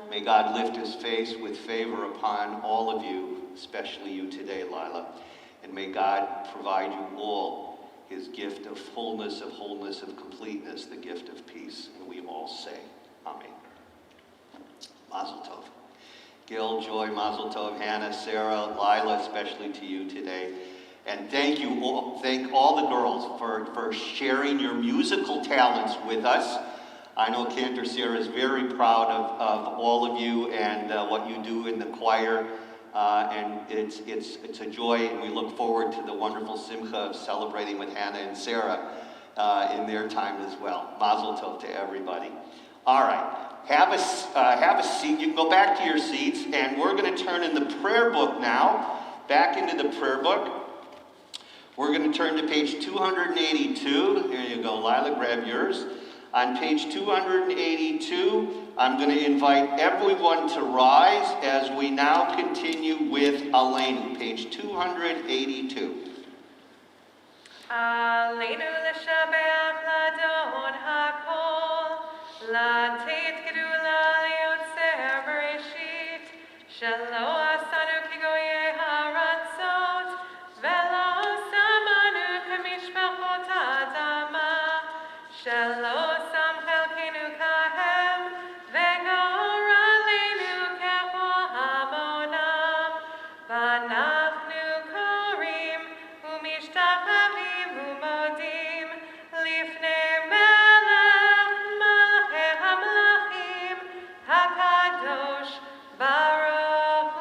May God lift his face with favor upon all of you, especially you today, Lilah. And may God provide you all his gift of fullness, of wholeness, of completeness, the gift of peace. And we all say, Amen. Mazel Tov. Gil, Joy, Mazel Tov, Hannah, Sarah, Lilah, especially to you today. And thank all the girls for sharing your musical talents with us. I know Cantor Sarah is very proud of all of you and what you do in the choir. And it's a joy, and we look forward to the wonderful simcha of celebrating with Hannah and Sarah in their time as well. Mazel Tov to everybody. All right. Have a seat. You can go back to your seats, and we're going to turn in the prayer book now, back into the prayer book. We're going to turn to page 282. There you go, Lilah, grab yours. On page 282, I'm going to invite everyone to rise as we now continue with Aleinu, page 282. Aleinu l'shabeach l'adon hakol, l'tet gedula liotzer bereshit, shelo asanu kigoyei haratzot, velo samanu kamishpachot adama, shelo sam chelkenu kahem, vegor aleinu kechol hamonam, v'anachnu korim umishtachavim umodim lifnei melech malchei hamlachim hakadosh baruch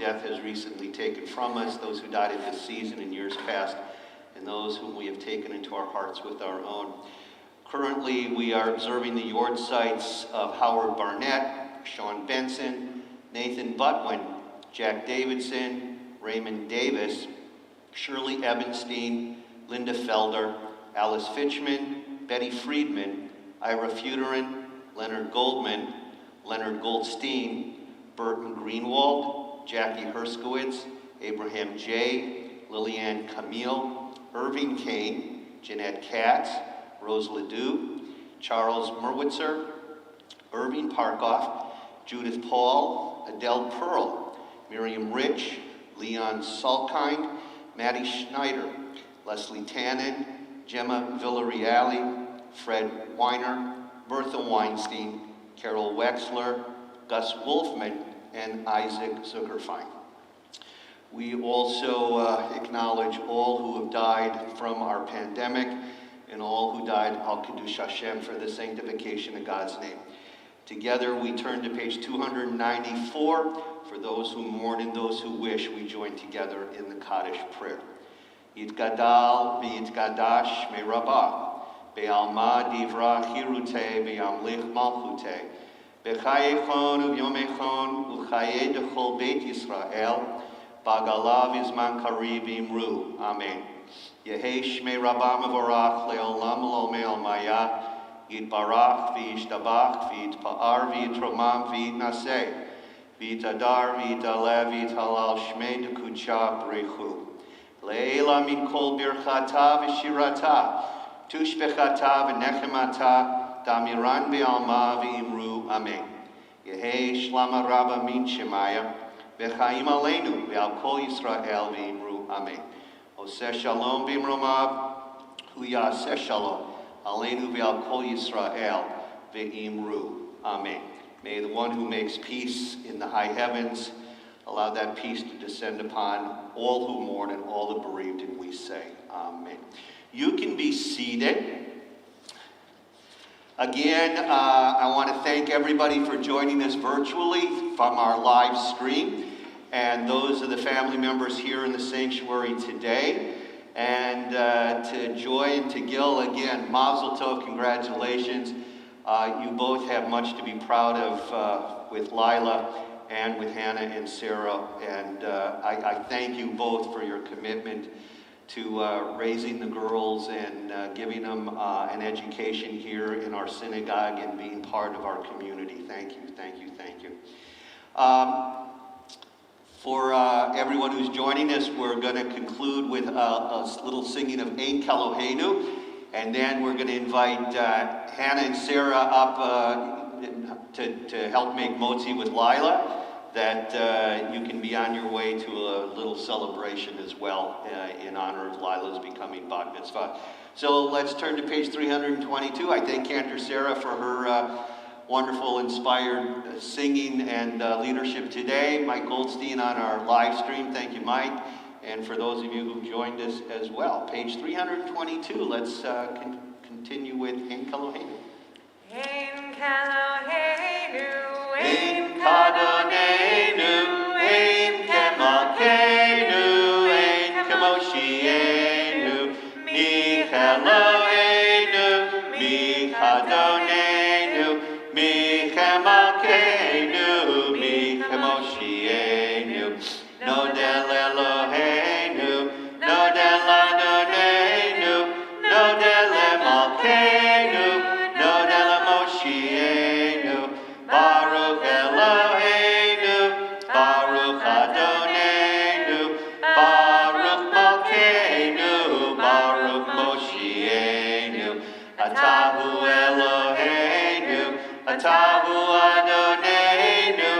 death has recently taken from us, those who died at this season in years past, and those whom we have taken into our hearts with our own. Currently, we are observing the yahrzeits of Howard Barnett, Sean Benson, Nathan Butwin, Jack Davidson, Raymond Davis, Shirley Ebenstein, Linda Felder, Alice Fitchman, Betty Friedman, Ira Futerin, Leonard Goldman, Leonard Goldstein, Burton Greenwald, Jackie Herskowitz, Abraham J., Lillian Camille, Irving Kane, Jeanette Katz, Rose Ledoux, Charles Merwitzer, Irving Parkoff, Judith Paul, Adele Pearl, Miriam Rich, Leon Salkind, Maddie Schneider, Leslie Tannen, Gemma Villarreal, Fred Weiner, Bertha Weinstein, Carol Wexler, Gus Wolfman, and Isaac Zuckerfein. We also acknowledge all who have died from our pandemic and all who died al Kaddish Hashem for the sanctification of God's name. Together we turn to page 294. For those who mourn and those who wish, we join together in the Kaddish prayer. Yitgadal v'yitgadash me rabbah, be'alma divra chirute be'amlich malchute, be'chayechon u'yomechon u'chaye dechol beit Yisrael, b'agalav izman kariv imru. Amen. Yehi shmei rabbah mevorach le'olam lo me'almaya, yitbarach v'yishtabach v'yitpa'ar v'yitromam v'yitnaseh, v'yitadar v'yitalev v'yithalal shmei dekucha brechu. Leila min kol birchata v'shirata, tushbechata v'nechemata, damiran be'alma v'imru. Amen. Yehi shlama rabba min shemaya, v'chaim aleinu ve'al kol Yisrael v'imru. Amen. Oseh shalom b'imromav, hu yaseh shalom, aleinu ve'al kol Yisrael v'imru. Amen. May the one who makes peace in the high heavens allow that peace to descend upon all who mourn and all the bereaved, and we say, amen. You can be seated. Again, I want to thank everybody for joining us virtually from our live stream, and those of the family members here in the sanctuary today. And to Joy and to Gil, again, Mazel Tov, congratulations. You both have much to be proud of with Lilah and with Hannah and Sarah, and I thank you both for your commitment to raising the girls and giving them an education here in our synagogue and being part of our community. Thank you, thank you, thank you. For everyone who's joining us, we're going to conclude with a little singing of Ein Keloheinu, and then we're going to invite Hannah and Sarah up to help make motzi with Lilah, that you can be on your way to a little celebration as well in honor of Lilah's becoming bat mitzvah. So let's turn to page 322. I thank Cantor Sarah for her wonderful, inspired singing and leadership today. Mike Goldstein on our live stream. Thank you, Mike. And for those of you who joined us as well. Page 322, let's continue with Ein Keloheinu. Ein Keloheinu, Ein Kadonenu, Ein Kemalkeinu, Ein Kemoshienu, Mi Keloheinu, Mi Kadonenu, Mi Kemalkeinu, Mi Kemoshienu, Nodel Eloheinu, Nodel Adonenu, Nodel Emalkeinu, Nodel Moshienu, Baruch Eloheinu, Baruch Adonenu, Baruch Malkeinu, Baruch Moshienu, Atahu Eloheinu, Atahu Adonenu,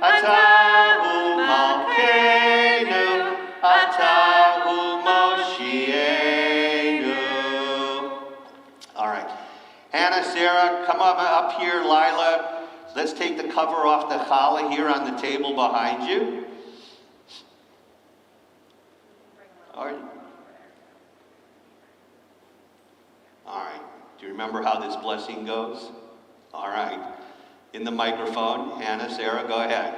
Atahu Malkeinu, Atahu Moshienu. All right. Hannah, Sarah, come up here. Lilah, let's take the cover off the challah here on the table behind you. All right. All right. Do you remember how this blessing goes? All right. In the microphone, Hannah, Sarah, go ahead.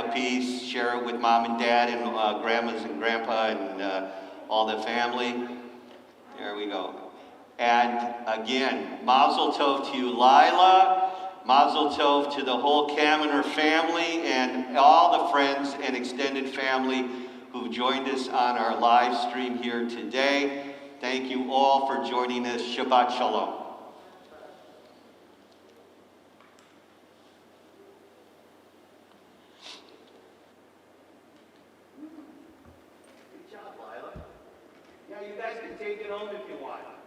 have peace. Share it with mom and dad and grandmas and grandpa and all the family. There we go. And again, Mazel Tov to you, Lilah. Mazel Tov to the whole Kaminer family and all the friends and extended family who've joined us on our live stream here today. Thank you all for joining us. Shabbat Shalom. Good job, Lilah. Yeah, you guys can take it home if you want.